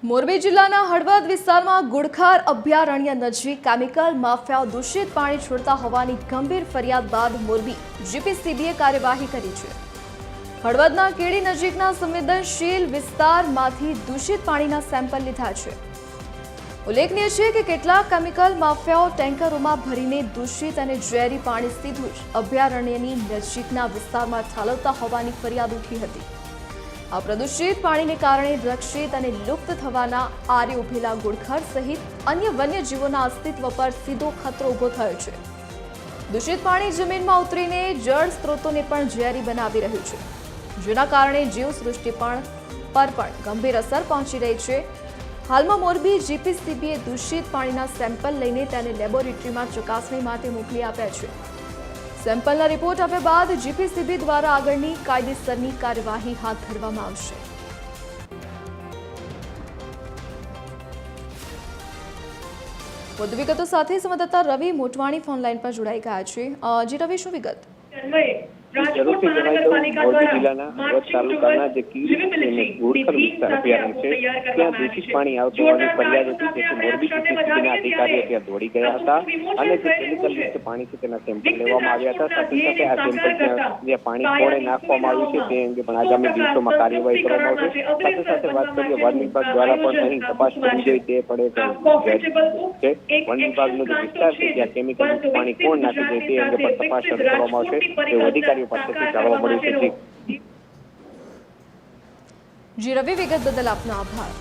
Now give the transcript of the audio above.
મોરબી જિલ્લાના હળવદ વિસ્તારમાં ગુડખાર અભયારણ્ય નજીક કેમિકલ માફિયાઓ દૂષિત પાણી છોડતા હોવાની ગંભીર ફરિયાદ બાદ મોરબી જીપીસીબીએ કાર્યવાહી કરી છે। હળવદના કેડી નજીકના સંવેદનશીલ વિસ્તારમાંથી દૂષિત પાણીના સેમ્પલ લીધા છે। ઉલ્લેખનીય છે કે કેટલાક કેમિકલ માફિયાઓ ટેન્કરોમાં ભરીને દૂષિત અને ઝેરી પાણી સીધું જ અભયારણ્યની નજીકના વિસ્તારમાં ઠાલવતા હોવાની ફરિયાદ ઉઠી હતી। આ પ્રદૂષિત પાણીને કારણે રક્ષિત અને લુપ્ત થવાના આરે ઉભેલા ગુડખર સહિત અન્ય વન્યજીવોના અસ્તિત્વ પર સીધો ખતરો ઊભો થયો છે। દૂષિત પાણી જમીનમાં ઉતરીને જળ સ્ત્રોતોને પણ ઝેરી બનાવી રહ્યું છે, જેના કારણે જીવસૃષ્ટિ પર પણ ગંભીર અસર પહોંચી રહી છે। હાલમાં મોરબી જીપીસીબીએ દૂષિત પાણીના સેમ્પલ લઈને તેને લેબોરેટરીમાં ચકાસણી માટે મોકલી આપ્યા છે। સેમ્પલના રિપોર્ટ આવ્યા બાદ જીપીસીબી દ્વારા આગળની કાયદેસરની કાર્યવાહી હાથ ધરવામાં આવશે। વધુ વિગતો સાથે સંવાદદાતા રવિ મોટવાણી ફોનલાઈન પર જોડાઈ ગયા છે। જી રવિ, શું વિગત? જરૂરથી જણાવી દઉં, મોરબી જિલ્લાના હળવદ તાલુકાના જે કીડી ગુડખર વિસ્તાર અભયારણ્ય છે ત્યાં દૂષિત પાણી આવતું હોવાની ફરિયાદ હતી, જેથી મોરબી જીપીસીબીના અધિકારીઓ ત્યાં દોડી ગયા હતા અને જે કેમિકલ યુક્ત પાણી છે તેના સેમ્પલ લેવામાં આવ્યા હતા। સાથે સાથે આ સેમ્પલ જે પાણી કોણે નાખવામાં આવ્યું છે તે અંગે પણ આગામી દિવસોમાં કાર્યવાહી કરવામાં આવશે। સાથે સાથે વાત કરીએ વન વિભાગ દ્વારા પણ અહીં તપાસ કરવી જોઈએ તે પડે છે। વન વિભાગનો જે વિસ્તાર છે ત્યાં કેમિકલ યુક્ત પાણી કોણ નાખી જાય તે અંગે પણ તપાસ શરૂ કરવામાં આવશે તેવું અધિકારીઓ પાસેથી જાણવા મળ્યું છે। જી રવિ, વિગત બદલ આપનો આભાર।